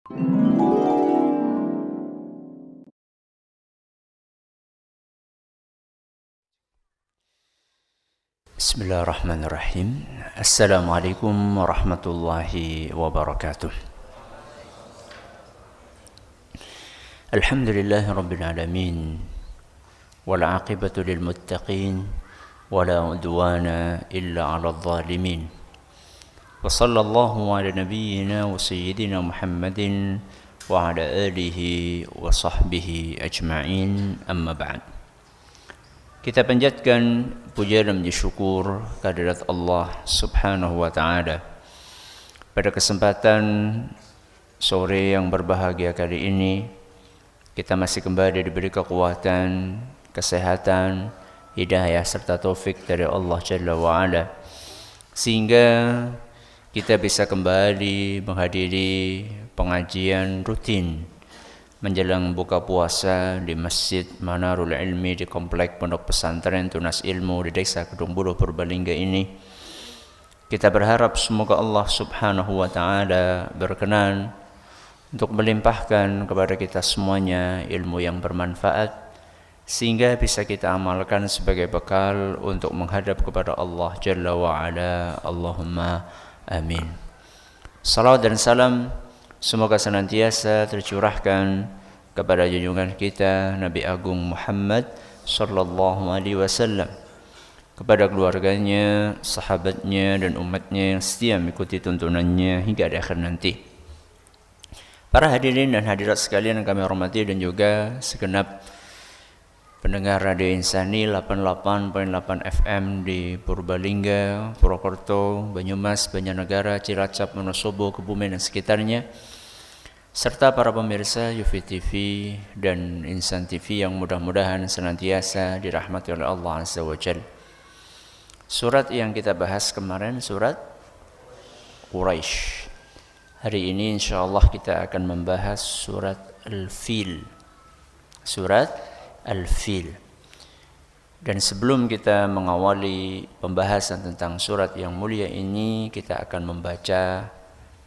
Bismillahirrahmanirrahim. Assalamualaikum warahmatullahi wabarakatuh. Alhamdulillahi rabbil alamin. Wal aqibatu lil muttaqin. Wala udwana illa 'alal zalimin. Wa sallallahu ala nabiyyina wa sayyidina Muhammadin wa ala alihi wa sahbihi ajma'in. Amma ba'd. Kita panjatkan puja dan puji syukur kehadirat Allah Subhanahu wa taala. Pada kesempatan sore yang berbahagia kali ini, kita masih kembali diberi kekuatan, kesehatan, hidayah serta taufik dari Allah Jalla wa Ala, sehingga kita bisa kembali menghadiri pengajian rutin menjelang buka puasa di Masjid Manarul Ilmi di Komplek Pondok Pesantren Tunas Ilmu di Desa Kedung Buluh Purbalingga ini. Kita berharap semoga Allah Subhanahu wa taala berkenan untuk melimpahkan kepada kita semuanya ilmu yang bermanfaat, sehingga bisa kita amalkan sebagai bekal untuk menghadap kepada Allah Jalla wa Ala. Allahumma amin. Salawat dan salam semoga senantiasa tercurahkan kepada junjungan kita Nabi Agung Muhammad sallallahu alaihi wasallam, kepada keluarganya, sahabatnya dan umatnya yang setia mengikuti tuntunannya hingga di akhir nanti. Para hadirin dan hadirat sekalian yang kami hormati, dan juga segenap pendengar Radio Insani 88.8 FM di Purbalingga, Purwokerto, Banyumas, Banjarnegara, Cilacap, Wonosobo, Kebumen dan sekitarnya, serta para pemirsa Yufi TV dan Insan TV yang mudah-mudahan senantiasa dirahmati oleh Allah Azza wa Jalla. Surat yang kita bahas kemarin surat Quraisy. Hari ini insyaallah kita akan membahas surat Al-Fil. Surat Al-Fil. Dan sebelum kita mengawali pembahasan tentang surat yang mulia ini, kita akan membaca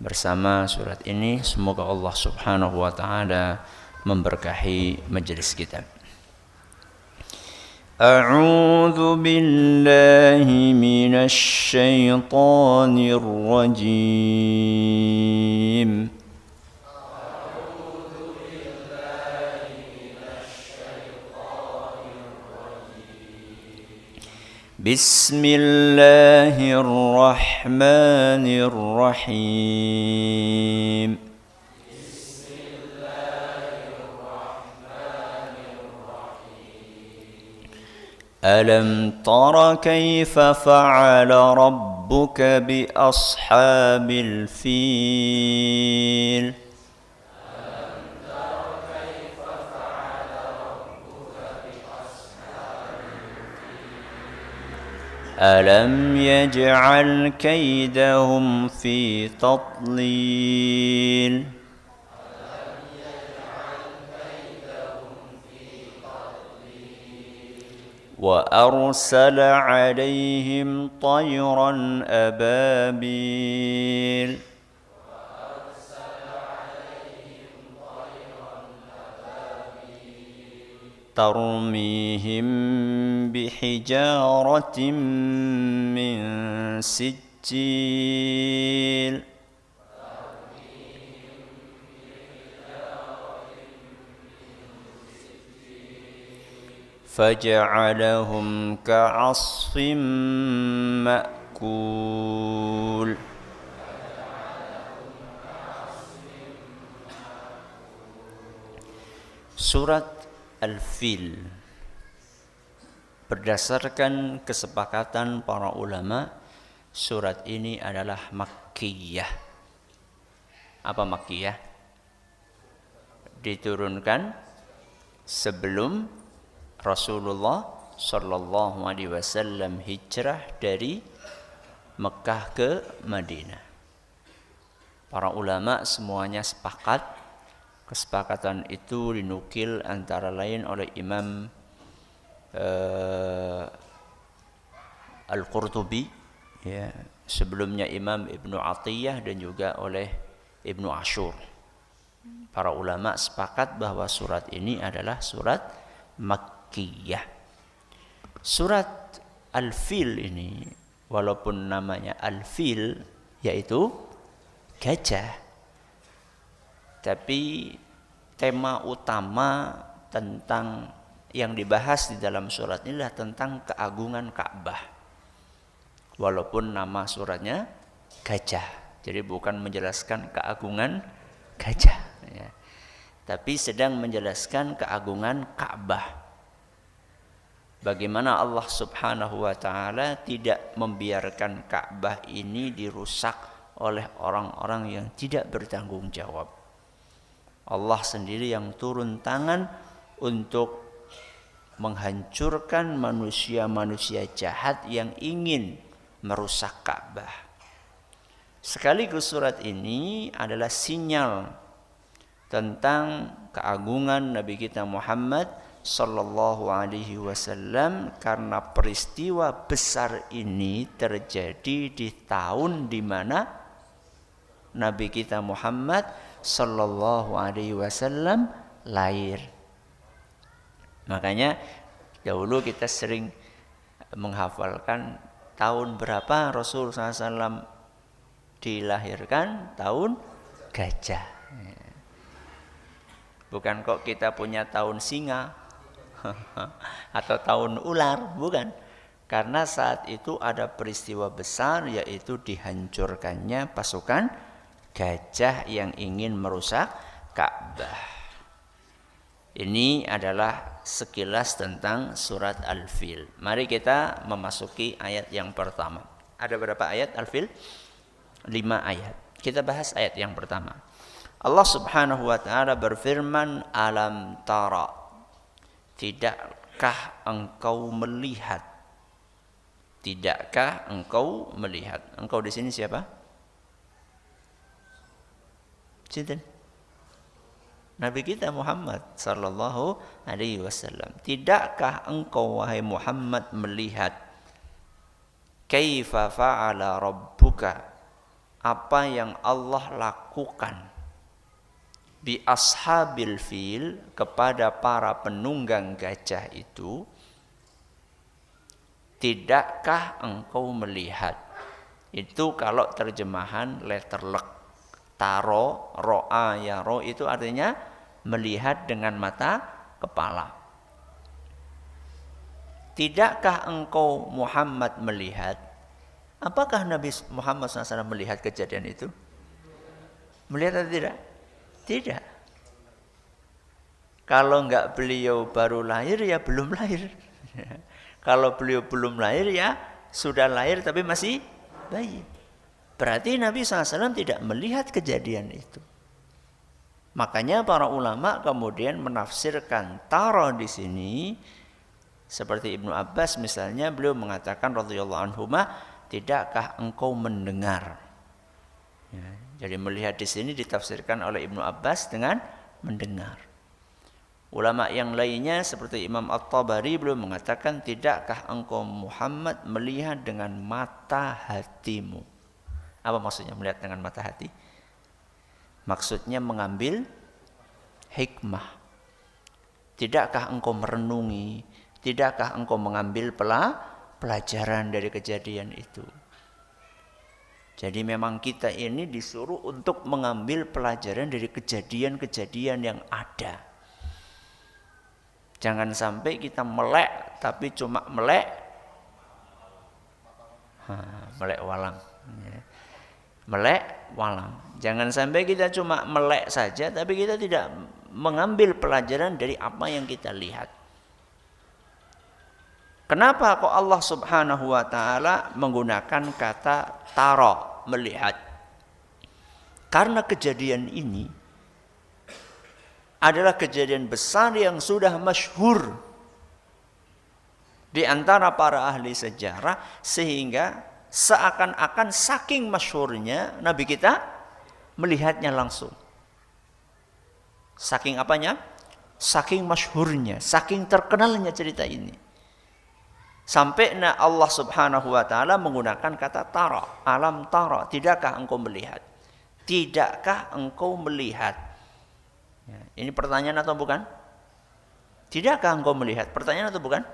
bersama surat ini. Semoga Allah Subhanahu wa taala memberkahi majelis kita. A'udzu billahi minasy syaithanir rajim. Bismillahirrahmanirrahim. Alam tara kaifa fa'ala rabbuka bi ashabil fil. ألم يجعل كيدهم في تضليل وأرسل عليهم طيرا أبابيل ترميهم بحجارة من سجيل فجعلهم كعصف مأكول. Surat Al-Fil, berdasarkan kesepakatan para ulama, surat ini adalah Makkiyah. Apa Makkiyah? Diturunkan sebelum Rasulullah sallallahu alaihi wasallam hijrah dari Mekah ke Madinah. Para ulama semuanya sepakat. Kesepakatan itu dinukil antara lain oleh Imam Al-Qurtubi, sebelumnya Imam Ibnu Atiyah dan juga oleh Ibnu Ashur. Para ulama sepakat bahwa surat ini adalah surat Makkiyah. Surat Al-Fil ini, walaupun namanya Al-Fil, yaitu gajah, tapi tema utama tentang yang dibahas di dalam surat ini adalah tentang keagungan Ka'bah. Walaupun nama suratnya gajah, jadi bukan menjelaskan keagungan gajah, ya, tapi sedang menjelaskan keagungan Ka'bah. Bagaimana Allah Subhanahu wa Ta'ala tidak membiarkan Ka'bah ini dirusak oleh orang-orang yang tidak bertanggung jawab. Allah sendiri yang turun tangan untuk menghancurkan manusia-manusia jahat yang ingin merusak Ka'bah. Sekaligus surat ini adalah sinyal tentang keagungan Nabi kita Muhammad sallallahu alaihi wasallam, karena peristiwa besar ini terjadi di tahun di mana Nabi kita Muhammad sallallahu alaihi wasallam lahir. Makanya dahulu kita sering menghafalkan tahun berapa Rasul SAW dilahirkan, tahun gajah. Bukan kok kita punya tahun singa atau tahun ular, bukan. Karena saat itu ada peristiwa besar, yaitu dihancurkannya pasukan gajah yang ingin merusak Ka'bah. Ini adalah sekilas tentang surat Al-Fil. Mari kita memasuki ayat yang pertama. Ada berapa ayat Al-Fil? 5 ayat. Kita bahas ayat yang pertama. Allah Subhanahu wa Ta'ala berfirman, alam tara, tidakkah engkau melihat? Tidakkah engkau melihat? Engkau di sini siapa? Sinten? Nabi kita Muhammad sallallahu alaihi wasallam. Tidakkah engkau wahai Muhammad melihat kaifa fa'ala rabbuka, apa yang Allah lakukan bi ashabil fil, kepada para penunggang gajah itu? Tidakkah engkau melihat? Itu kalau terjemahan letterlek. Taro, ro'a, yaro, itu artinya melihat dengan mata kepala. Tidakkah engkau Muhammad melihat? Apakah Nabi Muhammad SAW melihat kejadian itu? Melihat atau tidak? Tidak. Kalau enggak beliau baru lahir, ya belum lahir. Kalau beliau belum lahir, ya sudah lahir tapi masih bayi. Berarti Nabi SAW tidak melihat kejadian itu. Makanya para ulama kemudian menafsirkan taro di sini, seperti Ibnu Abbas misalnya, beliau mengatakan radhiyallahu anhuma, tidakkah engkau mendengar? Ya, jadi melihat di sini ditafsirkan oleh Ibnu Abbas dengan mendengar. Ulama yang lainnya seperti Imam At-Tabari, beliau mengatakan, tidakkah engkau Muhammad melihat dengan mata hatimu? Apa maksudnya melihat dengan mata hati? Maksudnya mengambil hikmah. Tidakkah engkau merenungi? Tidakkah engkau mengambil pelajaran dari kejadian itu? Jadi memang kita ini disuruh untuk mengambil pelajaran dari kejadian-kejadian yang ada. Jangan sampai kita melek, tapi cuma melek walang. Melek walang. Jangan sampai kita cuma melek saja, tapi kita tidak mengambil pelajaran dari apa yang kita lihat. Kenapa kok Allah Subhanahu wa Ta'ala menggunakan kata tara, melihat? Karena kejadian ini adalah kejadian besar yang sudah masyhur di antara para ahli sejarah, sehingga seakan-akan saking masyhurnya Nabi kita melihatnya langsung. Saking apanya? Saking masyhurnya, saking terkenalnya cerita ini. Sampai Allah Subhanahu wa Ta'ala menggunakan kata tara, alam tara, tidakkah engkau melihat? Tidakkah engkau melihat? Ya, ini pertanyaan atau bukan? Tidakkah engkau melihat? Pertanyaan atau bukan?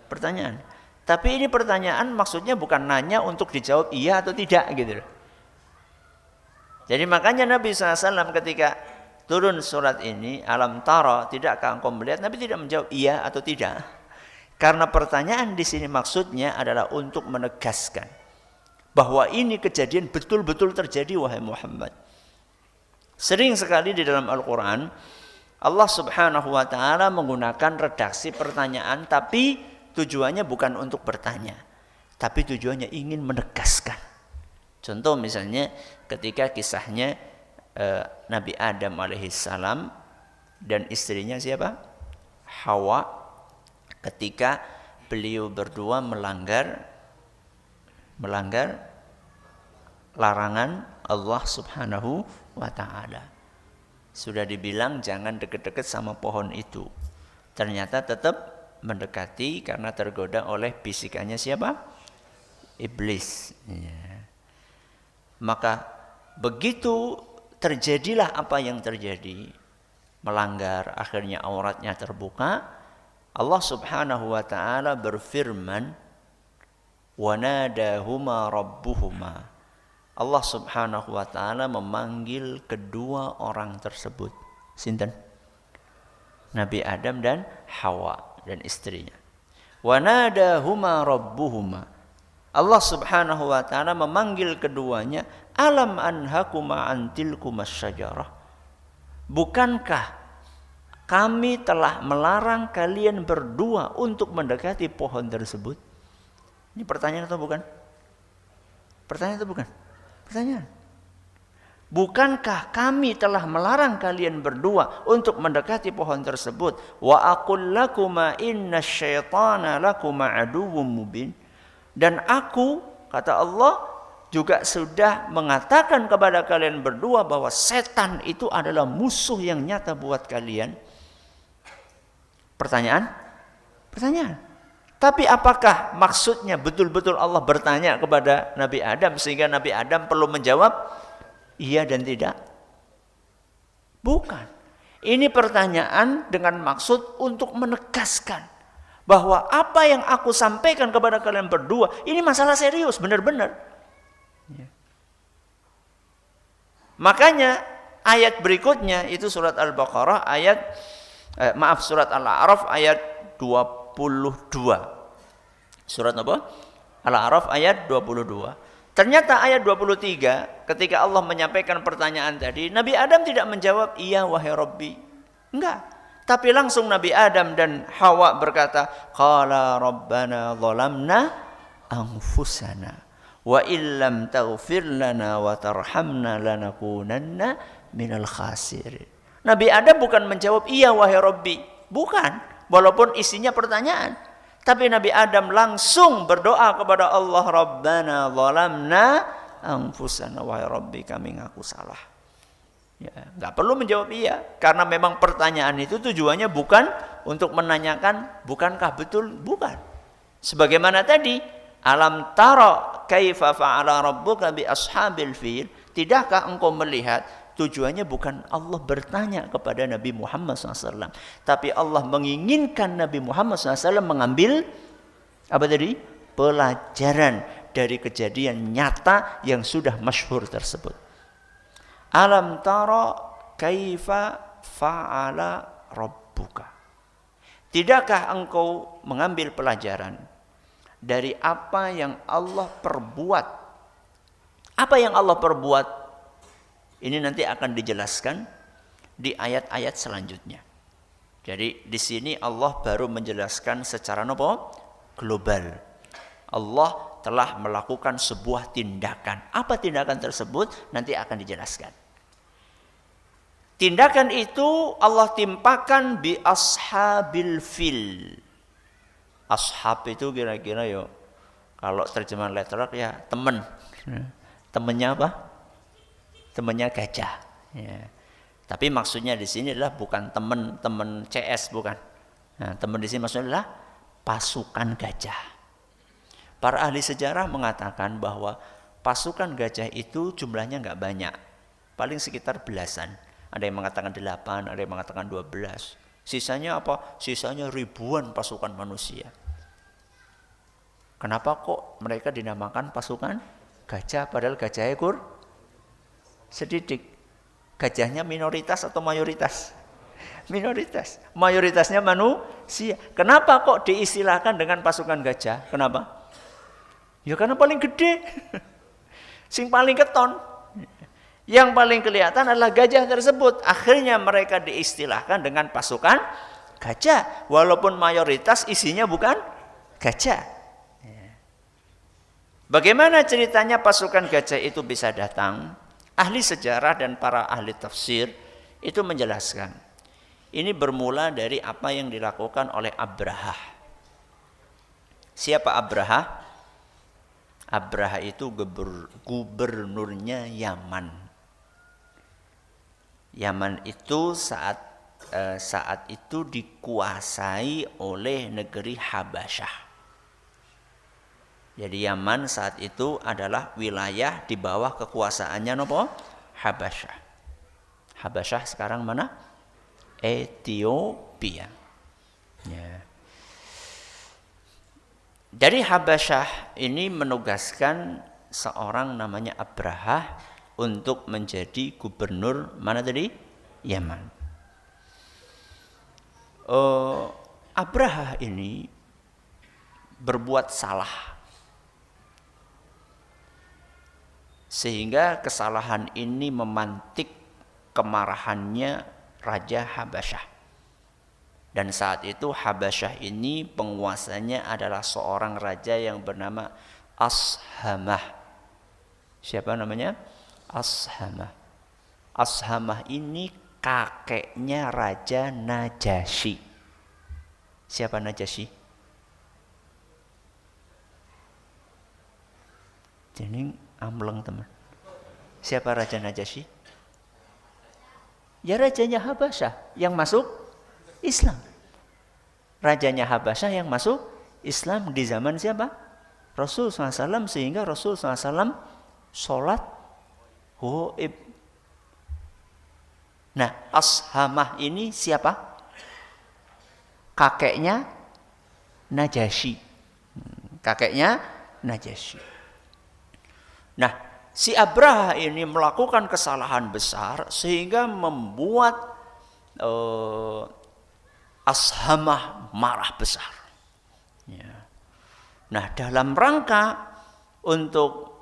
Pertanyaan. Tapi ini pertanyaan maksudnya bukan nanya untuk dijawab iya atau tidak gitu. Jadi makanya Nabi SAW ketika turun surat ini, alam tara, tidakkah engkau melihat? Nabi tidak menjawab iya atau tidak. Karena pertanyaan di sini maksudnya adalah untuk menegaskan bahwa ini kejadian betul-betul terjadi wahai Muhammad. Sering sekali di dalam Al-Quran Allah subhanahu wa ta'ala menggunakan redaksi pertanyaan, tapi tujuannya bukan untuk bertanya, tapi tujuannya ingin menegaskan. Contoh misalnya ketika kisahnya Nabi Adam alaihissalam dan istrinya siapa? Hawa, ketika beliau berdua melanggar larangan Allah subhanahu wa ta'ala. Sudah dibilang jangan deket-deket sama pohon itu, ternyata tetap mendekati karena tergoda oleh bisikannya siapa? Iblis. Ya. Maka begitu terjadilah apa yang terjadi, melanggar, akhirnya auratnya terbuka. Allah subhanahu wa ta'ala berfirman, وَنَادَاهُمَا رَبُّهُمَا. Allah subhanahu wa ta'ala memanggil kedua orang tersebut. Sinten? Nabi Adam dan Hawa dan istrinya. وَنَادَاهُمَا رَبُّهُمَا. Allah subhanahu wa ta'ala memanggil keduanya, alam anhakuma antilkumas syajarah. Bukankah kami telah melarang kalian berdua untuk mendekati pohon tersebut? Ini pertanyaan atau bukan? Pertanyaan atau bukan? Pertanyaan. Bukankah kami telah melarang kalian berdua untuk mendekati pohon tersebut? Wa aqul lakuma inna syaitana lakuma aduwwum mubin. Dan aku, kata Allah, juga sudah mengatakan kepada kalian berdua bahwa setan itu adalah musuh yang nyata buat kalian. Pertanyaan? Pertanyaan. Tapi apakah maksudnya betul-betul Allah bertanya kepada Nabi Adam sehingga Nabi Adam perlu menjawab iya dan tidak? Bukan. Ini pertanyaan dengan maksud untuk menegaskan bahwa apa yang aku sampaikan kepada kalian berdua ini masalah serius, benar-benar. Ya. Makanya ayat berikutnya itu surat Al-Baqarah surat Al-A'raf ayat 22. Surat apa? Al-A'raf ayat 22. Ternyata ayat 23 ketika Allah menyampaikan pertanyaan tadi, Nabi Adam tidak menjawab iya wahai Rabbi. Enggak. Tapi langsung Nabi Adam dan Hawa berkata, qala rabbana zalamna anfusana wa illam taghfir lana wa tarhamna lanakunanna minal khasirin. Nabi Adam bukan menjawab iya wahai Rabbi, bukan, walaupun isinya pertanyaan. Tapi Nabi Adam langsung berdoa kepada Allah, Rabbana zalamna anfusana, wahai Rabbi kami ngaku salah. Ya, enggak perlu menjawab iya, karena memang pertanyaan itu tujuannya bukan untuk menanyakan bukankah betul, bukan. Sebagaimana tadi, alam tara kaifa fa'ala rabbuka bi ashabil fil, tidakkah engkau melihat? Tujuannya bukan Allah bertanya kepada Nabi Muhammad SAW, tapi Allah menginginkan Nabi Muhammad SAW mengambil apa tadi? Pelajaran dari kejadian nyata yang sudah masyhur tersebut. Alam tara kaifa fa'ala rabbuka. Tidakkah engkau mengambil pelajaran dari apa yang Allah perbuat? Apa yang Allah perbuat? Ini nanti akan dijelaskan di ayat-ayat selanjutnya. Jadi di sini Allah baru menjelaskan secara global. Allah telah melakukan sebuah tindakan. Apa tindakan tersebut? Nanti akan dijelaskan. Tindakan itu Allah timpakan bi ashabil fil. Ashab itu kira-kira kalau terjemahan letterak ya teman. Temannya apa? Temannya gajah. Ya. Tapi maksudnya di sini adalah bukan teman CS, bukan. Nah, teman di sini maksudnya adalah pasukan gajah. Para ahli sejarah mengatakan bahwa pasukan gajah itu jumlahnya nggak banyak, paling sekitar belasan. Ada yang mengatakan 8, ada yang mengatakan 12. Sisanya apa? Sisanya ribuan pasukan manusia. Kenapa kok mereka dinamakan pasukan gajah padahal gajah ekor sedidik? Gajahnya minoritas atau mayoritas? Minoritas. Mayoritasnya manusia. Kenapa kok diistilahkan dengan pasukan gajah? Kenapa? Ya karena paling gede. Sing paling keton. Yang paling kelihatan adalah gajah tersebut. Akhirnya mereka diistilahkan dengan pasukan gajah. Walaupun mayoritas isinya bukan gajah. Bagaimana ceritanya pasukan gajah itu bisa datang? Ahli sejarah dan para ahli tafsir itu menjelaskan. Ini bermula dari apa yang dilakukan oleh Abraha. Siapa Abraha? Abraha itu gubernurnya Yaman. Yaman itu saat itu dikuasai oleh negeri Habasyah. Jadi Yaman saat itu adalah wilayah di bawah kekuasaannya nopo? Habasyah. Habasyah sekarang mana? Ethiopia. Ya. Jadi Habasyah ini menugaskan seorang namanya Abraha untuk menjadi gubernur mana tadi? Yaman. Abraha ini berbuat salah. Sehingga kesalahan ini memantik kemarahannya Raja Habasyah. Dan saat itu Habasyah ini penguasanya adalah seorang raja yang bernama Ashamah. Siapa namanya? Ashamah. Ashamah ini kakeknya Raja Najasyi. Siapa Najasyi? Jadi amleng teman. Siapa Raja Najasyi? Ya rajanya Habasyah yang masuk Islam. Rajanya Habasyah yang masuk Islam di zaman siapa? Rasul SAW, sehingga Rasul SAW sholat Hoib. Nah, Ashamah ini siapa? Kakeknya Najasyi. Kakeknya Najasyi. Nah, si Abraha ini melakukan kesalahan besar sehingga membuat Ashamah marah besar. Ya. Nah, dalam rangka untuk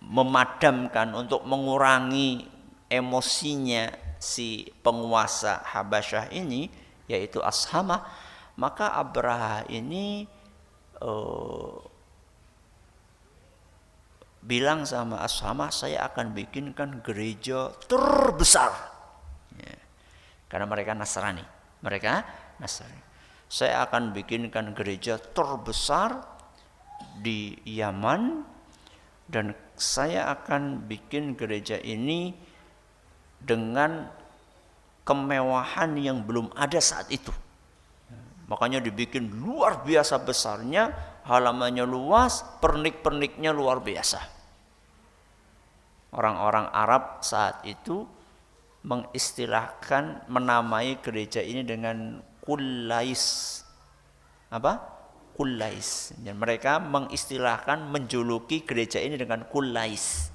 memadamkan, untuk mengurangi emosinya si penguasa Habasyah ini, yaitu Ashamah, maka Abraha ini bilang sama Ashamah, saya akan bikinkan gereja terbesar. Ya. Karena mereka Nasrani. Saya akan bikinkan gereja terbesar di Yaman, dan saya akan bikin gereja ini dengan kemewahan yang belum ada saat itu. Makanya dibikin luar biasa besarnya, halamannya luas, pernik-perniknya luar biasa. Orang-orang Arab saat itu mengistilahkan, menamai gereja ini dengan Kullais. Apa? Kullais. Dan mereka mengistilahkan, menjuluki gereja ini dengan Kullais.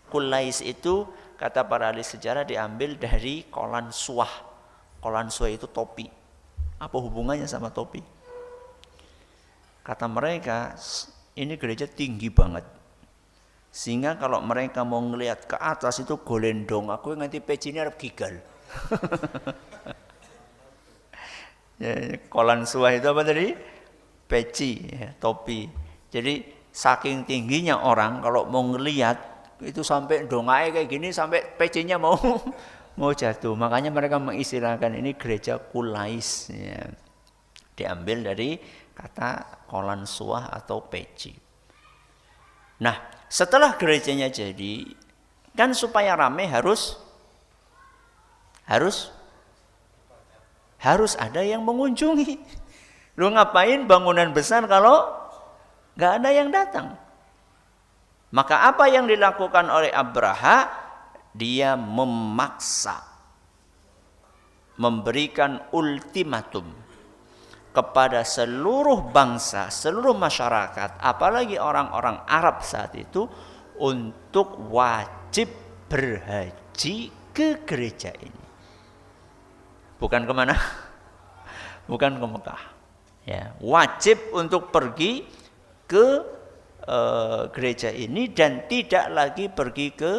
Kullais itu kata para ahli sejarah diambil dari Kolansuah. Kolansuah itu topi. Apa hubungannya sama topi? Kata mereka, ini gereja tinggi banget. Sehingga kalau mereka mau ngelihat ke atas itu golendong, aku nganti pecinya arep gigal. Ya, Kolansuah itu apa tadi? Peci, ya, topi. Jadi saking tingginya orang kalau mau ngelihat itu sampai dongai kayak gini, sampai pecinya mau jatuh. Makanya mereka mengistilahkan ini gereja Kulais. Ya. Diambil dari kata Kolansuah atau peci. Nah, setelah gerejanya jadi, kan supaya rame harus ada yang mengunjungi. Lu ngapain bangunan besar kalau nggak ada yang datang? Maka apa yang dilakukan oleh Abraha? dia memaksa, memberikan ultimatum kepada seluruh bangsa, seluruh masyarakat, apalagi orang-orang Arab saat itu, untuk wajib berhaji ke gereja ini. Bukan kemana? Bukan ke Mekah. Ya, wajib untuk pergi ke gereja ini dan tidak lagi pergi ke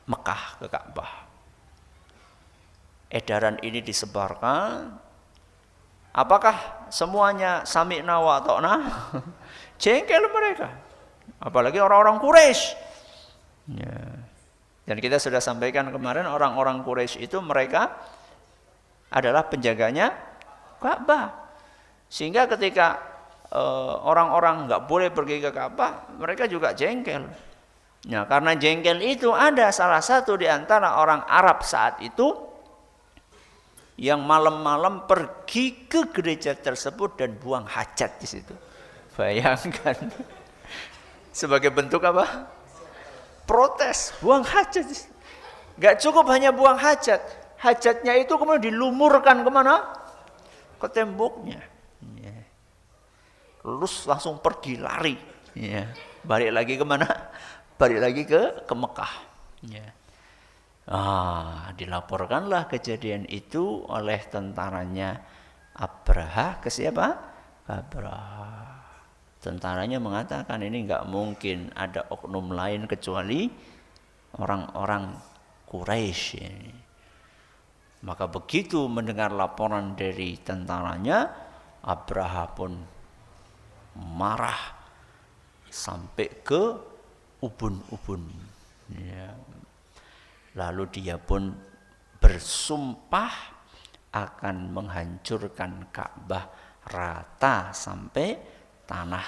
Mekah, ke Ka'bah. Edaran ini disebarkan. Apakah semuanya sami'na wa ta'na? Jengkel mereka. Apalagi orang-orang Quraisy. Ya. Dan kita sudah sampaikan kemarin, orang-orang Quraisy itu mereka adalah penjaganya Ka'bah. Sehingga ketika orang-orang nggak boleh pergi ke Ka'bah, mereka juga jengkel. Nah, karena jengkel itu ada salah satu di antara orang Arab saat itu yang malam-malam pergi ke gereja tersebut dan buang hajat di situ. Bayangkan. Sebagai bentuk apa? Protes, buang hajat. Gak cukup hanya buang hajat. Hajatnya itu kemudian dilumurkan kemana? Ke temboknya. Lulus langsung pergi lari. Balik lagi kemana? Balik lagi ke Mekah. Dilaporkanlah kejadian itu oleh tentaranya Abraha ke siapa? Abraha. Tentaranya mengatakan ini nggak mungkin ada oknum lain kecuali orang-orang Quraisy ini. Maka begitu mendengar laporan dari tentaranya, Abraha pun marah sampai ke ubun-ubun. Lalu dia pun bersumpah akan menghancurkan Ka'bah rata sampai tanah.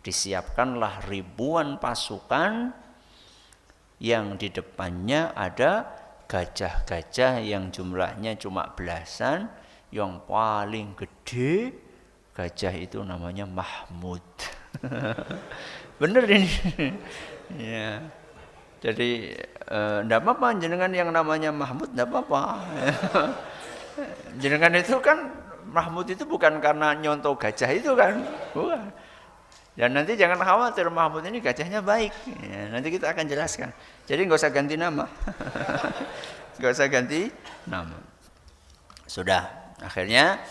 Disiapkanlah ribuan pasukan yang di depannya ada gajah-gajah yang jumlahnya cuma belasan. Yang paling gede gajah itu namanya Mahmud. Bener ini. Ya. Jadi enggak apa-apa jenengan yang namanya Mahmud, enggak apa-apa. Jenengan itu kan Mahmud itu bukan karena nyontoh gajah itu kan. Bukan. Dan nanti jangan khawatir, Mahmud ini gajahnya baik. Ya, nanti kita akan jelaskan. Jadi enggak usah ganti nama. Enggak usah ganti nama. Sudah. Akhirnya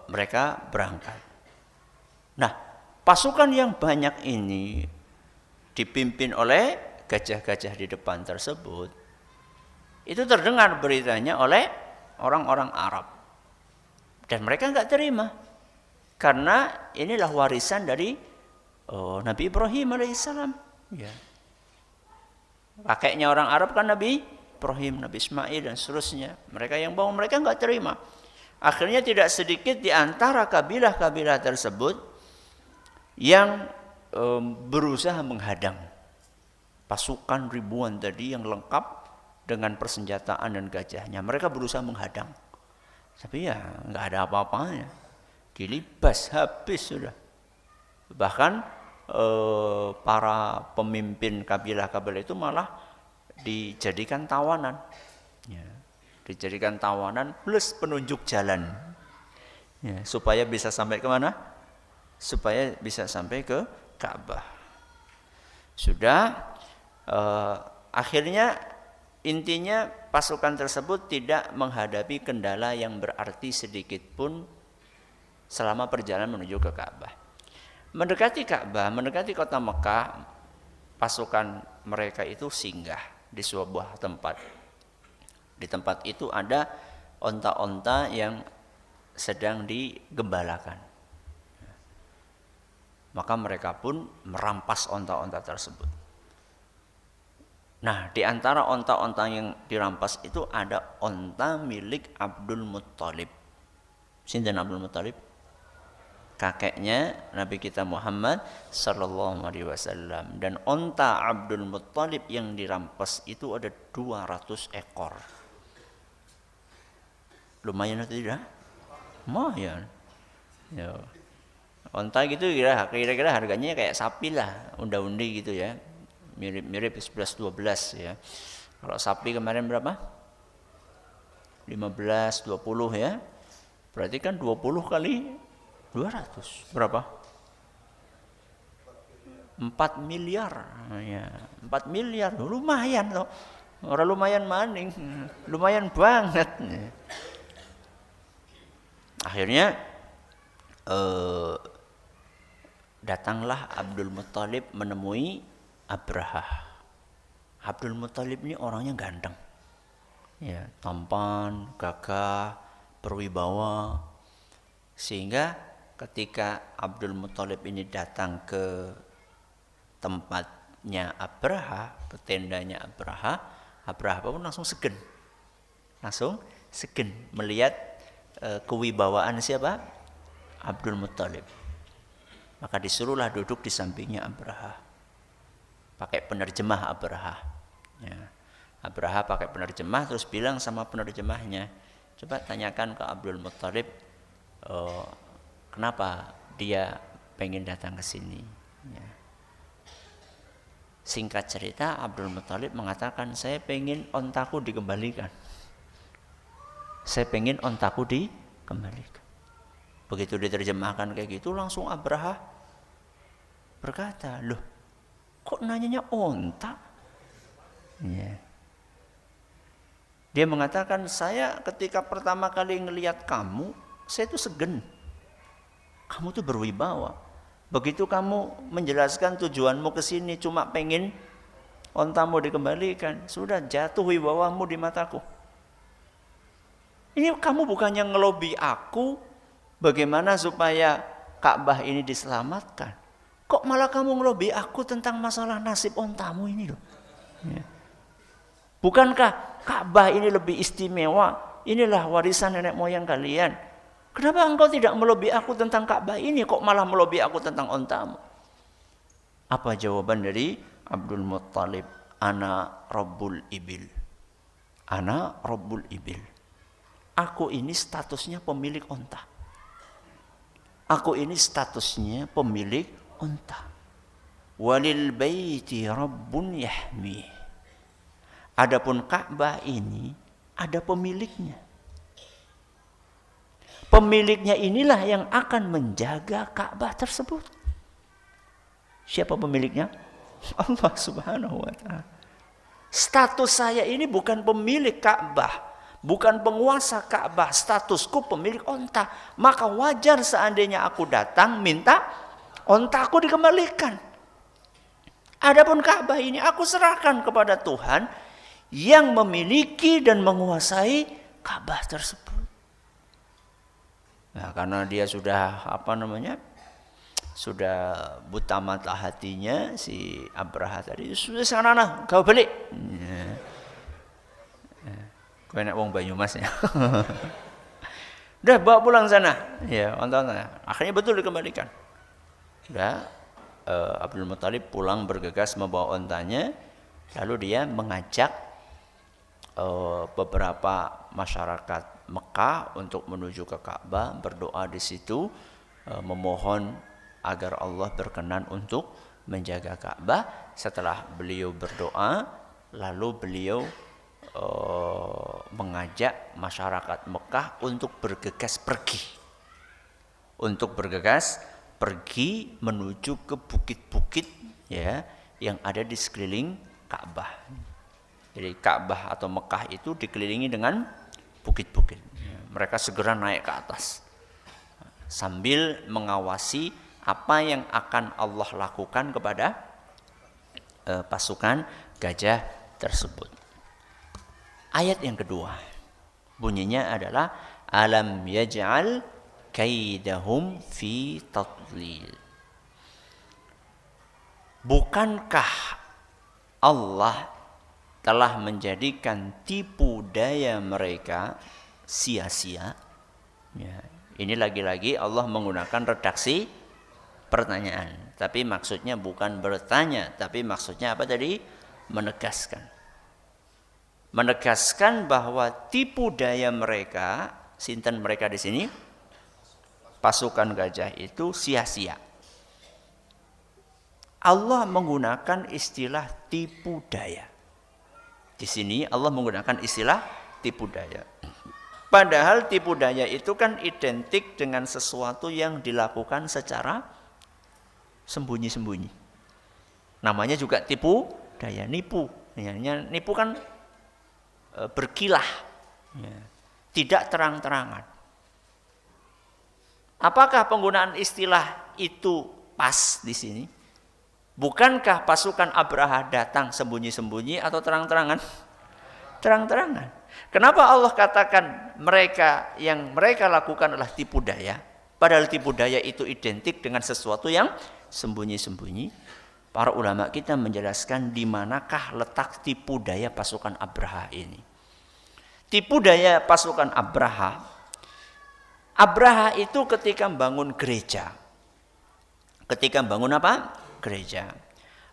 mereka berangkat. Nah, pasukan yang banyak ini dipimpin oleh gajah-gajah di depan tersebut. Itu terdengar beritanya oleh orang-orang Arab. Dan mereka enggak terima. Karena inilah warisan dari Nabi Ibrahim alaihissalam. Ya. Kakeknya orang Arab kan Nabi Ibrahim, Nabi Ismail dan seterusnya. Mereka yang bawa, mereka enggak terima. Akhirnya tidak sedikit di antara kabilah-kabilah tersebut yang berusaha menghadang pasukan ribuan tadi yang lengkap dengan persenjataan dan gajahnya. Mereka berusaha menghadang. Tapi ya enggak ada apa-apanya. Dilibas habis sudah. Bahkan para pemimpin kabilah-kabilah itu malah dijadikan tawanan. Ya, dijadikan tawanan plus penunjuk jalan. Ya, supaya bisa sampai ke mana? Supaya bisa sampai ke Ka'bah. Sudah akhirnya intinya pasukan tersebut tidak menghadapi kendala yang berarti sedikit pun selama perjalanan menuju ke Ka'bah. Mendekati Ka'bah, mendekati kota Mekah, pasukan mereka itu singgah di sebuah tempat. Di tempat itu ada onta-onta yang sedang digembalakan. Maka mereka pun merampas onta-onta tersebut. Nah, di antara onta-onta yang dirampas itu ada onta milik Abdul Muttalib. Sinten Abdul Muttalib? Kakeknya Nabi kita Muhammad sallallahu alaihi wasallam. Dan onta Abdul Muttalib yang dirampas itu ada 200 ekor. Lumayan atau tidak? Lumayan. Ya. Onta gitu kira-kira harganya kayak sapi lah, unda-undi gitu ya. mirip-mirip 11-12 ya. Kalau sapi kemarin berapa? 15-20 ya. Berarti kan 20 kali 200 berapa? 4 miliar ya. 4 miliar lumayan loh. Orang lumayan maning, lumayan banget. Akhirnya datanglah Abdul Muttalib menemui Abraha. Abdul Muttalib ini orangnya ganteng, ya, tampan, gagah, berwibawa, sehingga ketika Abdul Muttalib ini datang ke tempatnya Abraha, ke tendanya Abraha, Abraha pun langsung segen melihat kewibawaan siapa? Abdul Muttalib. Maka disuruhlah duduk di sampingnya Abraha, pakai penerjemah Abraha. Ya. Abraha pakai penerjemah, terus bilang sama penerjemahnya, coba tanyakan ke Abdul Muttalib kenapa dia pengen datang ke sini. Ya. Singkat cerita, Abdul Muttalib mengatakan, saya pengen ontaku dikembalikan. Saya pengen ontaku dikembalikan. Begitu diterjemahkan kayak gitu, langsung Abraha berkata, loh, kok nanyanya onta? Ya. Dia mengatakan, saya ketika pertama kali ngelihat kamu, saya itu segen. Kamu tuh berwibawa. Begitu kamu menjelaskan tujuanmu ke sini cuma pengen ontamu dikembalikan, sudah jatuh wibawamu di mataku. Ini kamu bukannya ngelobi aku bagaimana supaya Ka'bah ini diselamatkan. Kok malah kamu ngelobi aku tentang masalah nasib ontamu ini loh. Ya. Bukankah Ka'bah ini lebih istimewa? Inilah warisan nenek moyang kalian. Kenapa engkau tidak melobi aku tentang Ka'bah ini, kok malah melobi aku tentang ontamu? Apa jawaban dari Abdul Muttalib? Ana Rabbul Ibil. Ana Rabbul Ibil. Aku ini statusnya pemilik onta. Aku ini statusnya pemilik onta. Walil baiti Rabbun yahmi. Adapun Ka'bah ini ada pemiliknya. Pemiliknya inilah yang akan menjaga Ka'bah tersebut. Siapa pemiliknya? Allah Subhanahu wa ta'ala. Status saya ini bukan pemilik Ka'bah, bukan penguasa Ka'bah, statusku pemilik onta. Maka wajar seandainya aku datang minta ontaku dikembalikan. Adapun Ka'bah ini aku serahkan kepada Tuhan yang memiliki dan menguasai Ka'bah tersebut. Nah, karena dia sudah sudah buta mata hatinya si Abraha tadi, sudah sana kau balik. Kau enak wong Banyumas ya. Udah bawa pulang sana. Ya, ontanya. Akhirnya betul dikembalikan. Udah Abdul Muttalib pulang bergegas membawa ontanya, lalu dia mengajak beberapa masyarakat Mekah untuk menuju ke Ka'bah, berdoa di situ, memohon agar Allah berkenan untuk menjaga Ka'bah. Setelah beliau berdoa, lalu beliau mengajak masyarakat Mekah untuk bergegas pergi menuju ke bukit-bukit ya yang ada di sekeliling Ka'bah. Jadi Ka'bah atau Mekah itu dikelilingi dengan bukit-bukit. Mereka segera naik ke atas sambil mengawasi apa yang akan Allah lakukan kepada pasukan gajah tersebut. Ayat yang kedua bunyinya adalah alam yaj'al kaidahum fi tadlil. Bukankah Allah telah menjadikan tipu daya mereka sia-sia? Ya, ini lagi-lagi Allah menggunakan redaksi pertanyaan, tapi maksudnya bukan bertanya, tapi maksudnya apa tadi? Menegaskan bahwa tipu daya mereka, sinten mereka di sini? Pasukan gajah itu sia-sia. Allah menggunakan istilah tipu daya. Di sini Allah menggunakan istilah tipu daya. Padahal tipu daya itu kan identik dengan sesuatu yang dilakukan secara sembunyi-sembunyi. Namanya juga tipu daya, nipu. Nipu kan berkilah, tidak terang-terangan. Apakah penggunaan istilah itu pas di sini? Bukankah pasukan Abraha datang sembunyi-sembunyi atau terang-terangan? Terang-terangan. Kenapa Allah katakan yang mereka lakukan adalah tipu daya? Padahal tipu daya itu identik dengan sesuatu yang sembunyi-sembunyi. Para ulama kita menjelaskan di manakah letak tipu daya pasukan Abraha ini. Tipu daya pasukan Abraha. Abraha itu ketika membangun gereja. Ketika membangun apa? Gereja.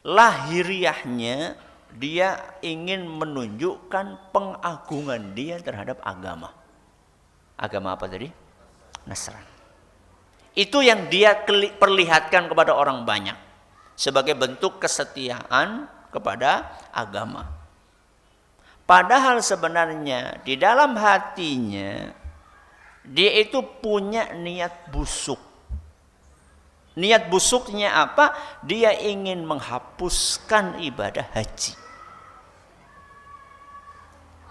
Lahiriahnya dia ingin menunjukkan pengagungan dia terhadap agama. Agama apa tadi? Nasrani. Itu yang dia perlihatkan kepada orang banyak sebagai bentuk kesetiaan kepada agama. Padahal sebenarnya di dalam hatinya dia itu punya niat busuk. Niat busuknya apa? Dia ingin menghapuskan ibadah haji.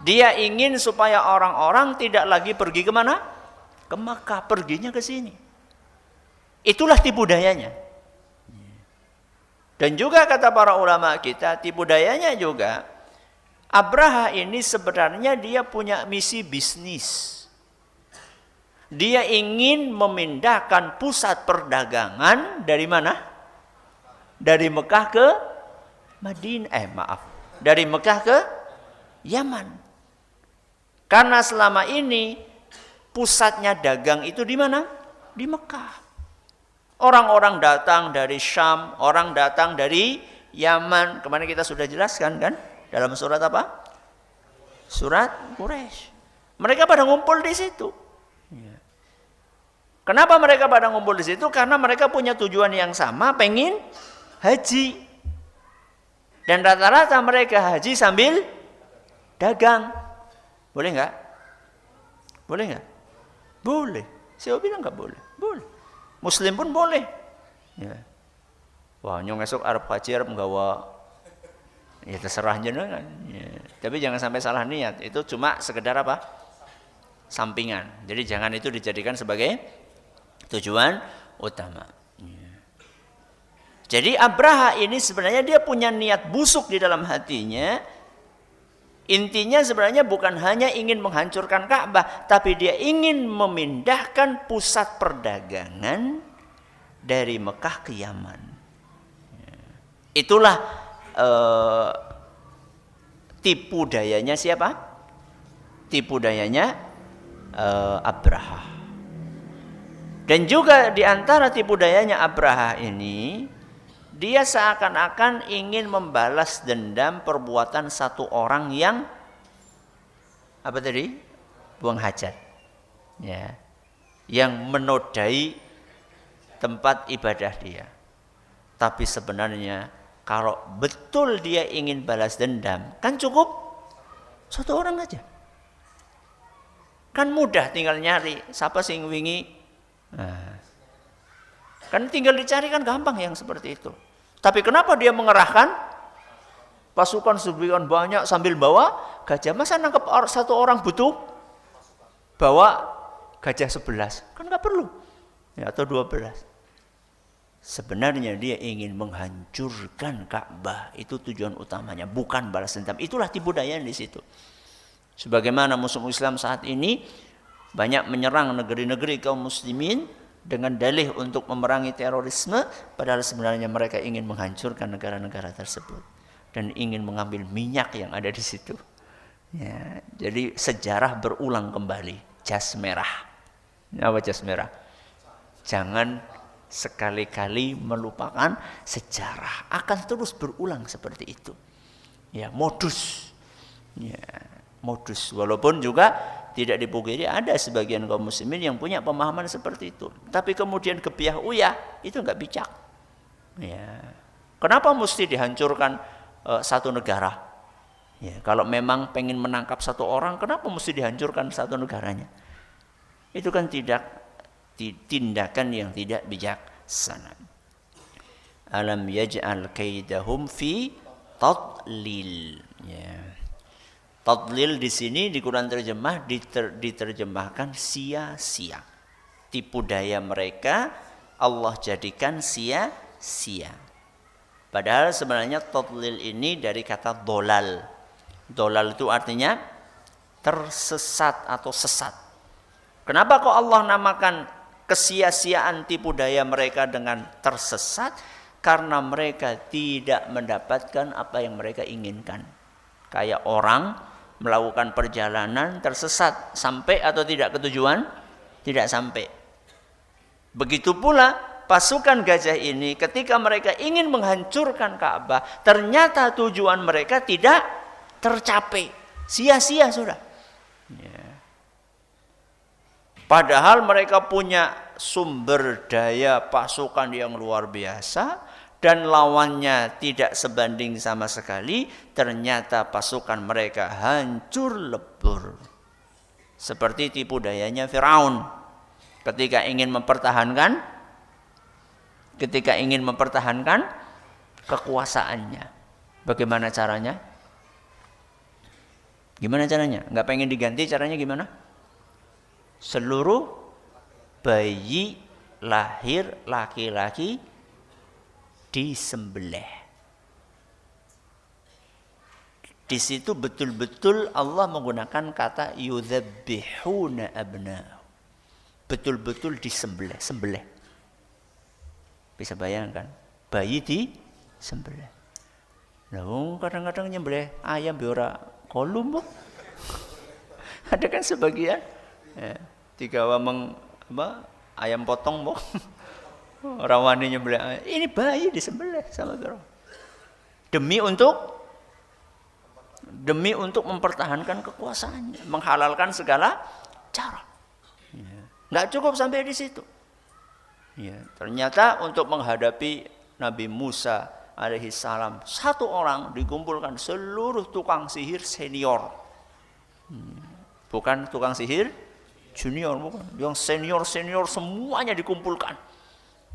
Dia ingin supaya orang-orang tidak lagi pergi kemana? Ke Makkah, perginya ke sini. Itulah tipu dayanya. Dan juga kata para ulama kita, tipu dayanya juga, Abraha ini sebenarnya dia punya misi bisnis. Dia ingin memindahkan pusat perdagangan dari mana? Dari Mekah ke Madinah. Dari Mekah ke Yaman. Karena selama ini pusatnya dagang itu di mana? Di Mekah. Orang-orang datang dari Syam, orang datang dari Yaman. Kemarin kita sudah jelaskan kan? Dalam surat apa? Surat Quraisy. Mereka pada ngumpul di situ. Kenapa mereka pada ngumpul di situ? Karena mereka punya tujuan yang sama, pengen haji. Dan rata-rata mereka haji sambil dagang. Boleh nggak? Boleh nggak? Boleh. Saya bilang nggak boleh. Boleh. Muslim pun boleh. Ya. Wah, nyong esok Arab haji, Arab nggawa. Ya terserah jenengan. Ya. Tapi jangan sampai salah niat. Itu cuma sekedar apa? Sampingan. Jadi jangan itu dijadikan sebagai tujuan utama. Jadi Abraha ini sebenarnya dia punya niat busuk di dalam hatinya. Intinya sebenarnya bukan hanya ingin menghancurkan Ka'bah, tapi dia ingin memindahkan pusat perdagangan dari Mekah ke Yaman. Itulah tipu dayanya siapa? Tipu dayanya Abraha. Dan juga di antara tipu dayanya Abraha ini, dia seakan-akan ingin membalas dendam perbuatan satu orang yang apa tadi? Buang hajat. Ya. Yang menodai tempat ibadah dia. Tapi sebenarnya kalau betul dia ingin balas dendam, kan cukup satu orang aja. Kan mudah tinggal nyari siapa sing wingi. Nah, kan tinggal dicari kan gampang yang seperti itu. Tapi kenapa dia mengerahkan pasukan sebagian banyak sambil bawa gajah? Masa nangkep satu orang butuh bawa gajah 11? Kan nggak perlu. Ya, atau 12. Sebenarnya dia ingin menghancurkan Ka'bah. Itu tujuan utamanya, bukan balas dendam. Itulah tipu daya di situ. Sebagaimana musuh Islam saat ini banyak menyerang negeri-negeri kaum muslimin dengan dalih untuk memerangi terorisme, padahal sebenarnya mereka ingin menghancurkan negara-negara tersebut dan ingin mengambil minyak yang ada di situ. Ya, jadi sejarah berulang kembali. Jas merah. Apa jas merah? Jangan sekali-kali melupakan sejarah. Akan terus berulang seperti itu. Ya, modus. Ya, modus. Walaupun juga tidak dipungkiri ada sebagian kaum muslimin yang punya pemahaman seperti itu. Tapi kemudian kebiah uyah itu enggak bijak. Ya. Kenapa mesti dihancurkan satu negara? Ya, kalau memang pengen menangkap satu orang, kenapa mesti dihancurkan satu negaranya? Itu kan tindakan yang tidak bijaksana. Alam yaj'al kaidahum fi tadlil. Ya. Tadlil di sini di Quran terjemah diterjemahkan sia-sia. Tipu daya mereka Allah jadikan sia-sia. Padahal sebenarnya tadlil ini dari kata dolal. Dolal itu artinya tersesat atau sesat. Kenapa kok Allah namakan kesia-siaan tipu daya mereka dengan tersesat? Karena mereka tidak mendapatkan apa yang mereka inginkan. Kayak orang melakukan perjalanan tersesat, sampai atau tidak ke tujuan? Tidak sampai. Begitu pula pasukan gajah ini ketika mereka ingin menghancurkan Ka'bah, ternyata tujuan mereka tidak tercapai. Sia-sia sudah. Ya. Padahal mereka punya sumber daya pasukan yang luar biasa dan lawannya tidak sebanding sama sekali, ternyata pasukan mereka hancur lebur. Seperti tipu dayanya Firaun ketika ingin mempertahankan kekuasaannya. Bagaimana caranya? Gimana caranya? Nggak pengen diganti, caranya gimana? Seluruh bayi lahir laki-laki disembelih. Di situ betul-betul Allah menggunakan kata yudzabbihuna abna'ahum. Betul-betul disembelih, sembelih. Bisa bayangkan, bayi disembelih. Nah, kadang-kadang nyembelih ayam biora kolum. Ada kan sebagian ya, tiga wameng ayam potong boh. Orang wani nyembelih ayam. Ini bayi disembelih sama Firaun. Demi untuk mempertahankan kekuasaannya, menghalalkan segala cara. Ya. Nggak cukup sampai di situ. Ya, ternyata untuk menghadapi Nabi Musa alaihissalam, satu orang dikumpulkan seluruh tukang sihir senior. Bukan tukang sihir junior, bukan. Yang senior semuanya dikumpulkan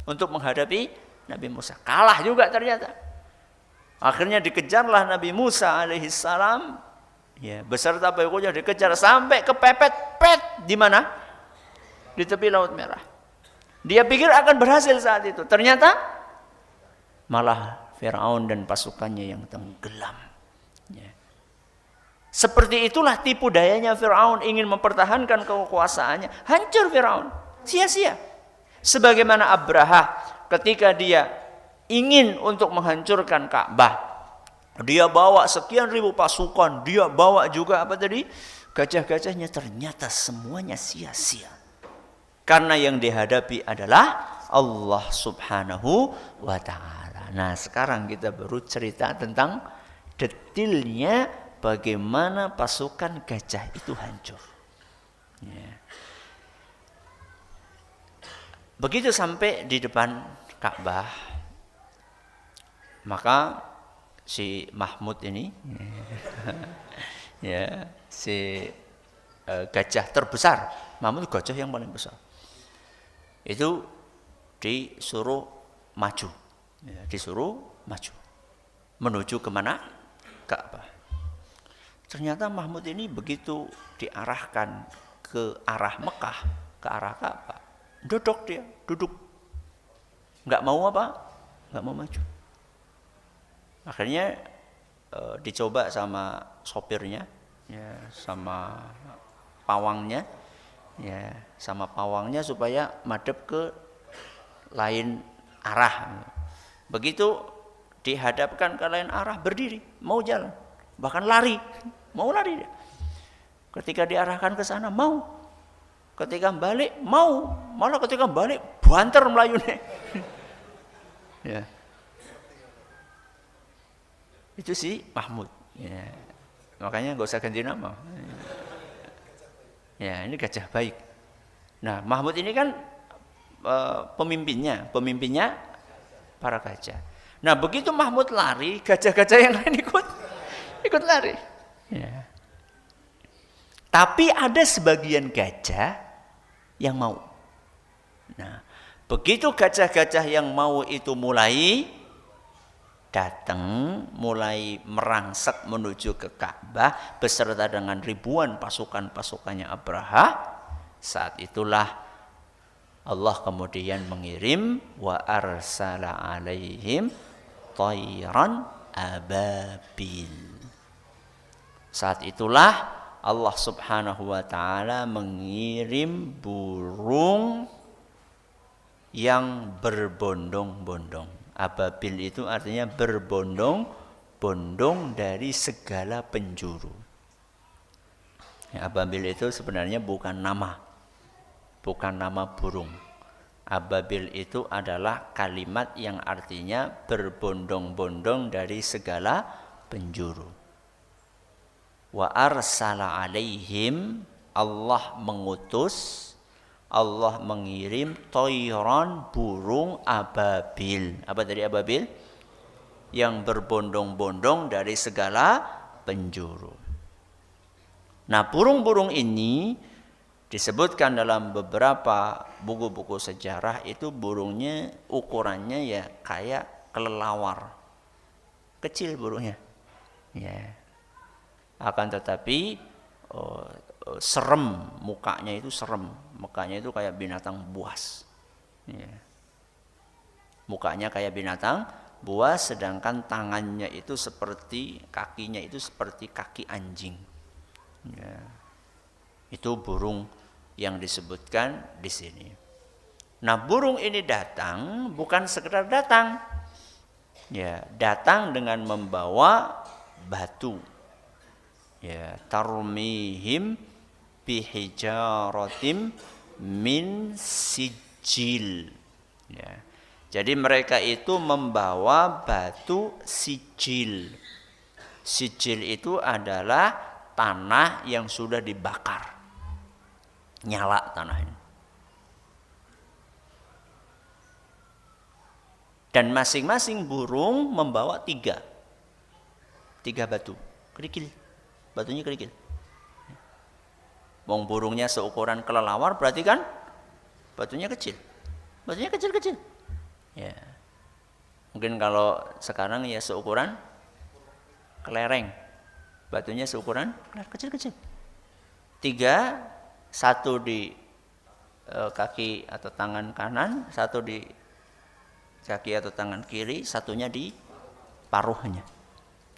untuk menghadapi Nabi Musa. Kalah juga ternyata. Akhirnya dikejarlah Nabi Musa alaihissalam, ya, beserta pengikutnya dikejar sampai kepepet di mana? Di tepi Laut Merah. Dia pikir akan berhasil saat itu. Ternyata malah Firaun dan pasukannya yang tenggelam. Ya. Seperti itulah tipu dayanya Firaun, ingin mempertahankan kekuasaannya. Hancur Firaun, sia-sia. Sebagaimana Abraha ketika dia ingin untuk menghancurkan Ka'bah, dia bawa sekian ribu pasukan, dia bawa juga gajah-gajahnya, ternyata semuanya sia-sia. Karena yang dihadapi adalah Allah Subhanahu wa ta'ala. Nah, sekarang kita baru cerita tentang detailnya bagaimana pasukan gajah itu hancur. Ya. Begitu sampai di depan Ka'bah, maka si Mahmud ini, ya, si gajah terbesar, Mahmud gajah yang paling besar, itu disuruh maju, ya, menuju kemana? Ka'bah. Ternyata Mahmud ini begitu diarahkan ke arah Mekah, ke arah Ka'bah, duduk, nggak mau maju. Akhirnya dicoba sama sopirnya, ya, sama pawangnya supaya madep ke lain arah. Begitu dihadapkan ke lain arah, berdiri, mau jalan, bahkan mau lari dia. Ketika diarahkan ke sana mau, ketika balik mau, malah ketika balik banter melayunya. Ya. Itu si Mahmud. Ya. Makanya nggak usah ganti nama. Ya, ini gajah baik. Nah, Mahmud ini kan pemimpinnya para gajah. Nah begitu Mahmud lari, gajah-gajah yang lain ikut lari. Ya. Tapi ada sebagian gajah yang mau. Nah, begitu gajah-gajah yang mau itu mulai datang, mulai merangsek menuju ke Ka'bah beserta dengan ribuan pasukan-pasukannya Abraha, saat itulah Allah kemudian mengirim wa arsala alaihim tayran ababil. Saat itulah Allah Subhanahu wa taala mengirim burung yang berbondong-bondong. Ababil itu artinya berbondong-bondong dari segala penjuru. Ya, ababil itu sebenarnya bukan nama burung. Ababil itu adalah kalimat yang artinya berbondong-bondong dari segala penjuru. Wa arsala alaihim, Allah mengutus, Allah mengirim toiron, burung ababil. Apa dari ababil? Yang berbondong-bondong dari segala penjuru. Nah, burung-burung ini disebutkan dalam beberapa buku-buku sejarah itu burungnya ukurannya ya kayak kelelawar. Kecil burungnya. Ya. Akan tetapi serem, mukanya itu serem. Mukanya itu kayak binatang buas. Ya. Mukanya kayak binatang buas, sedangkan tangannya itu seperti, kakinya itu seperti kaki anjing. Ya. Itu burung yang disebutkan di sini. Nah, burung ini datang bukan sekedar datang. Ya, datang dengan membawa batu. Ya, tarmihim bihijaratim min sijil. Ya. Jadi mereka itu membawa batu sijil. Sijil itu adalah tanah yang sudah dibakar. Nyala tanahnya. Dan masing-masing burung membawa tiga batu. Kerikil. Batunya kerikil. Wong burungnya seukuran kelelawar, berarti kan batunya kecil. Batunya kecil-kecil. Ya. Mungkin kalau sekarang ya seukuran kelereng. Batunya seukuran kecil-kecil. 3, satu di kaki atau tangan kanan, satu di kaki atau tangan kiri, satunya di paruhnya.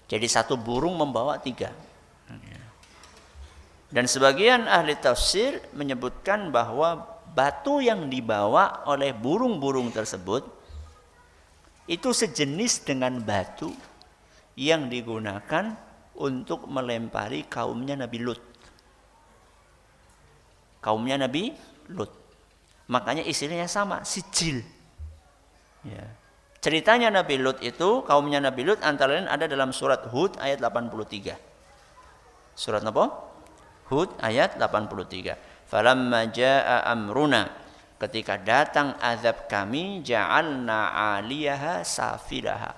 Jadi satu burung membawa 3. Dan sebagian ahli tafsir menyebutkan bahwa batu yang dibawa oleh burung-burung tersebut itu sejenis dengan batu yang digunakan untuk melempari kaumnya Nabi Lut. Kaumnya Nabi Lut. Makanya istilahnya sama, sijil. Ya. Ceritanya Nabi Lut itu, kaumnya Nabi Lut antara lain ada dalam surat Hud ayat 83. Surat apa? Hud ayat 83. Falamma jaa amruna, ketika datang azab kami, ja'alna 'aliyaha safilaha.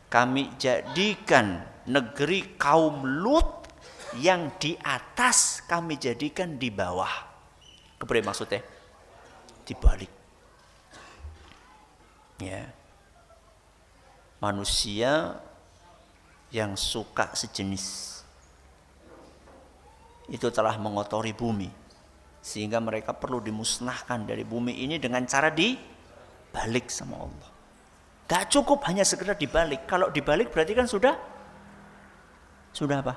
Kami jadikan negeri kaum Lut yang di atas kami jadikan di bawah. Kepada maksudnya dibalik. Ya. Manusia yang suka sejenis itu telah mengotori bumi, sehingga mereka perlu dimusnahkan dari bumi ini dengan cara dibalik sama Allah. Gak cukup hanya sekedar dibalik. Kalau dibalik berarti kan sudah apa?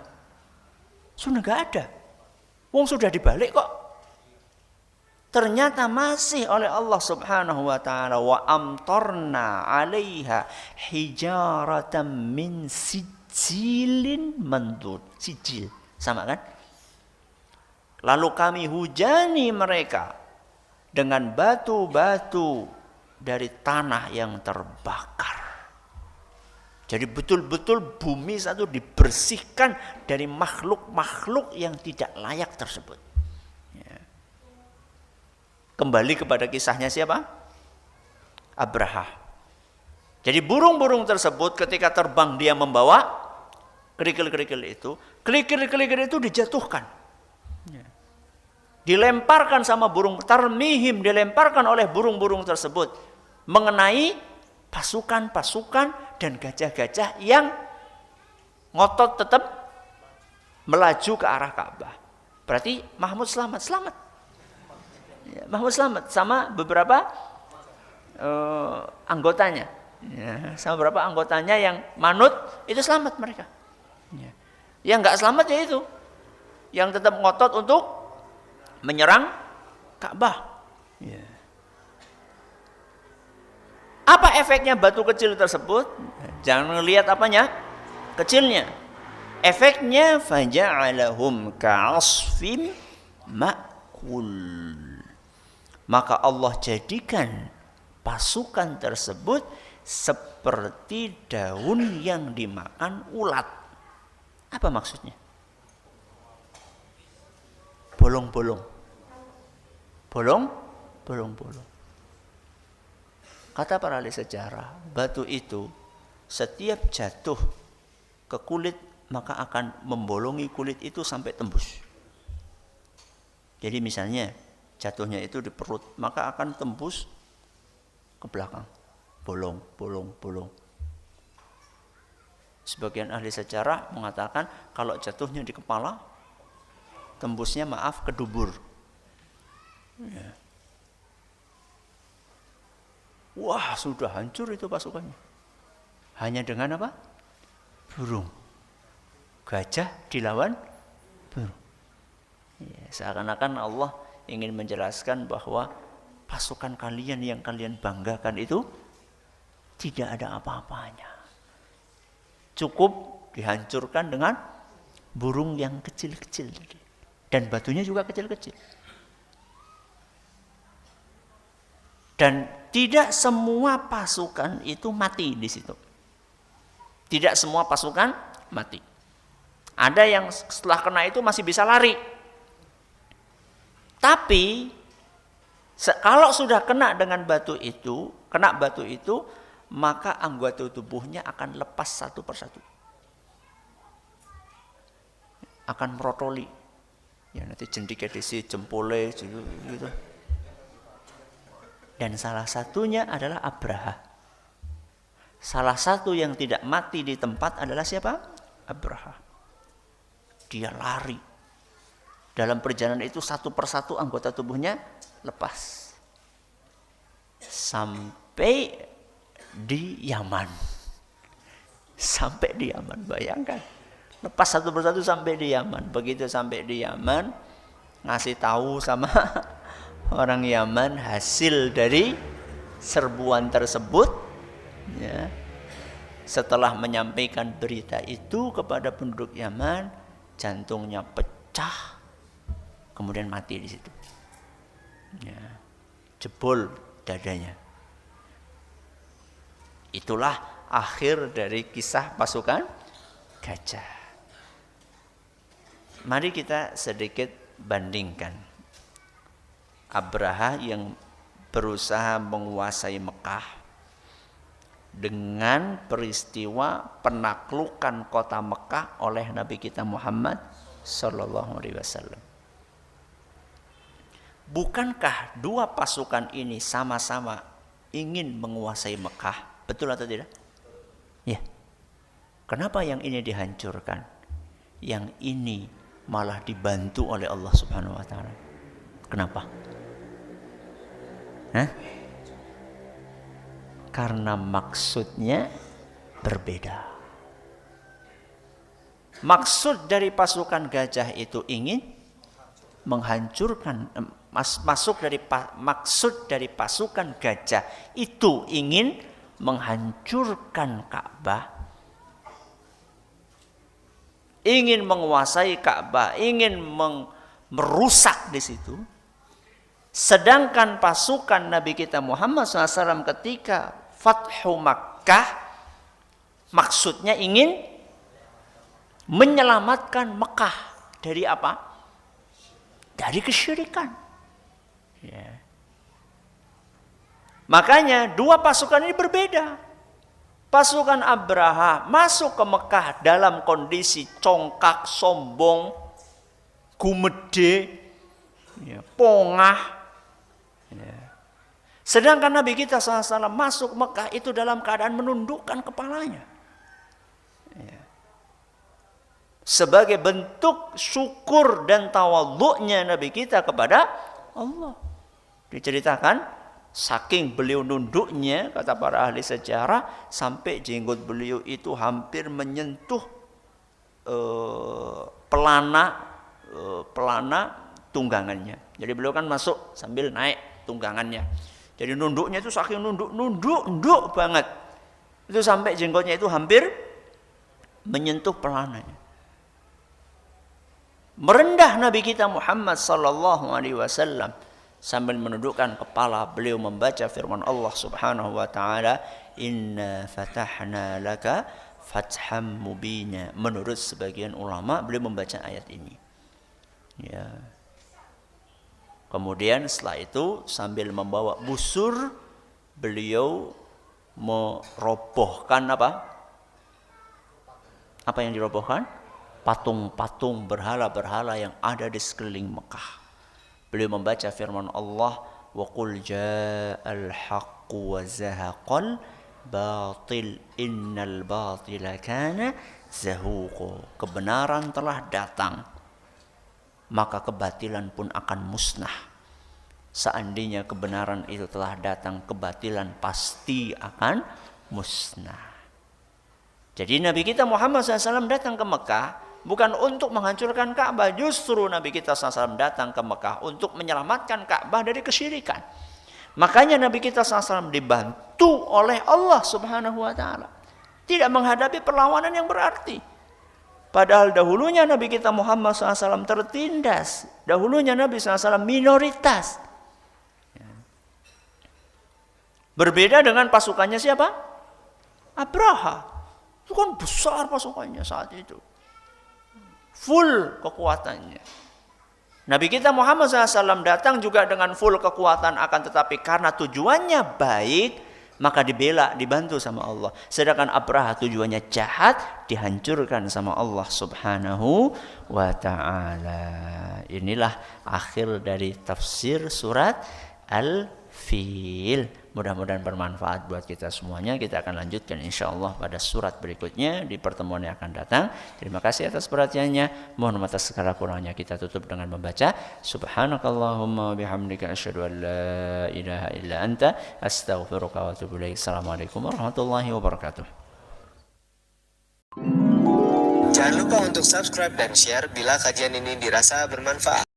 Sudah gak ada. Wong sudah dibalik kok. Ternyata masih oleh Allah Subhanahu wa taala, wa amtarna 'alaiha hijaratan min sijilin mandud. Sijil, sama kan? Lalu kami hujani mereka dengan batu-batu dari tanah yang terbakar. Jadi betul-betul bumi satu dibersihkan dari makhluk-makhluk yang tidak layak tersebut. Ya. Kembali kepada kisahnya siapa? Abraha. Jadi burung-burung tersebut ketika terbang dia membawa kerikil-kerikil itu. Kerikil-kerikil itu dijatuhkan. Dilemparkan sama burung. Tarmihim, dilemparkan oleh burung-burung tersebut. Mengenai pasukan-pasukan dan gajah-gajah yang ngotot tetap melaju ke arah Ka'bah. Berarti Mahmud selamat. Ya, Mahmud selamat sama beberapa anggotanya. Ya, sama beberapa anggotanya yang manut itu selamat mereka. Ya. Yang nggak selamat ya itu, yang tetap ngotot untuk menyerang Ka'bah. Ya. Apa efeknya batu kecil tersebut? Jangan lihat apanya, kecilnya. Efeknya faja'alahum ka'asfim ma'kul. Maka Allah jadikan pasukan tersebut seperti daun yang dimakan ulat. Apa maksudnya? Bolong-bolong. Bolong-bolong. Kata para ahli sejarah, batu itu setiap jatuh ke kulit maka akan membolongi kulit itu sampai tembus. Jadi misalnya jatuhnya itu di perut, maka akan tembus ke belakang. Bolong. Sebagian ahli sejarah mengatakan kalau jatuhnya di kepala, tembusnya ke dubur. Ya. Wah, sudah hancur itu pasukannya. Hanya dengan apa? Burung. Gajah dilawan burung. Ya, seakan-akan Allah ingin menjelaskan bahwa pasukan kalian yang kalian banggakan itu tidak ada apa-apanya. Cukup dihancurkan dengan burung yang kecil-kecil. Dan batunya juga kecil-kecil. Dan tidak semua pasukan itu mati di situ. Tidak semua pasukan mati. Ada yang setelah kena itu masih bisa lari. Tapi kalau sudah kena batu itu, maka anggota tubuhnya akan lepas satu persatu. Akan merotoli. Ya nanti jendiknya disi, jempolnya gitu. Dan salah satunya adalah Abraha. Salah satu yang tidak mati di tempat adalah siapa? Abraha. Dia lari. Dalam perjalanan itu satu persatu anggota tubuhnya lepas. Sampai di Yaman. Sampai di Yaman, bayangkan. Lepas satu persatu sampai di Yaman. Begitu sampai di Yaman, ngasih tahu sama orang Yaman hasil dari serbuan tersebut. Ya. Setelah menyampaikan berita itu kepada penduduk Yaman, jantungnya pecah, kemudian mati di situ. Ya. Jebol dadanya. Itulah akhir dari kisah pasukan gajah. Mari kita sedikit bandingkan. Abraha yang berusaha menguasai Mekah dengan peristiwa penaklukan kota Mekah oleh Nabi kita Muhammad sallallahu alaihi wasallam. Bukankah dua pasukan ini sama-sama ingin menguasai Mekah? Betul atau tidak? Ya. Kenapa yang ini dihancurkan? Yang ini malah dibantu oleh Allah Subhanahu wa taala. Kenapa? Karena maksudnya berbeda. Maksud dari pasukan gajah itu ingin menghancurkan, maksud dari pasukan gajah itu ingin menghancurkan Ka'bah, ingin menguasai Ka'bah, ingin merusak di situ. Sedangkan pasukan Nabi kita Muhammad SAW ketika Fathu Makkah maksudnya ingin menyelamatkan Mekah dari apa? Dari kesyirikan. Ya. Makanya dua pasukan ini berbeda. Pasukan Abraha masuk ke Mekah dalam kondisi congkak, sombong, gumede, ya, pongah. Ya. Sedangkan Nabi kita SAW masuk Mekah itu dalam keadaan menundukkan kepalanya. Ya. Sebagai bentuk syukur dan tawadhu'nya Nabi kita kepada Allah. Diceritakan saking beliau nunduknya, kata para ahli sejarah, sampai jenggot beliau itu hampir menyentuh pelana tunggangannya. Jadi beliau kan masuk sambil naik tunggangannya. Jadi nunduknya itu saking nunduk banget. Itu sampai jenggotnya itu hampir menyentuh pelananya. Merendah Nabi kita Muhammad sallallahu alaihi wasallam sambil menundukkan kepala, beliau membaca firman Allah Subhanahu wa taala, "Inna fatahna laka fatham mubina." Menurut sebagian ulama, beliau membaca ayat ini. Ya. Kemudian setelah itu sambil membawa busur, beliau merobohkan apa? Apa yang dirobohkan? Patung-patung berhala-berhala yang ada di sekeliling Mekah. Beliau membaca firman Allah, wa qul ja'al haqqu wa zahaqal batil innal batila kana zahuqa. Kebenaran telah datang, maka kebatilan pun akan musnah. Seandainya kebenaran itu telah datang, kebatilan pasti akan musnah. Jadi Nabi kita Muhammad SAW datang ke Mekah bukan untuk menghancurkan Ka'bah, justru Nabi kita SAW datang ke Mekah untuk menyelamatkan Ka'bah dari kesyirikan. Makanya Nabi kita SAW dibantu oleh Allah Subhanahu wa taala. Tidak menghadapi perlawanan yang berarti. Padahal dahulunya Nabi kita Muhammad SAW tertindas. Dahulunya Nabi SAW minoritas. Berbeda dengan pasukannya siapa? Abraha. Itu kan besar pasukannya saat itu. Full kekuatannya. Nabi kita Muhammad SAW datang juga dengan full kekuatan, akan tetapi karena tujuannya baik, maka dibela, dibantu sama Allah. Sedangkan Abraha tujuannya jahat, dihancurkan sama Allah Subhanahu wa ta'ala. Inilah akhir dari tafsir surat Al-Fil. Mudah-mudahan bermanfaat buat kita semuanya. Kita akan lanjutkan insyaAllah pada surat berikutnya di pertemuan yang akan datang. Terima kasih atas perhatiannya. Mohon maaf atas segala kurangnya. Kita tutup dengan membaca Subhanakallahumma bihamdika asyhadu an la ilaha illa anta astaghfiruka wa atubu ilaik. Assalamualaikum warahmatullahi wabarakatuh. Jangan lupa untuk subscribe dan share bila kajian ini dirasa bermanfaat.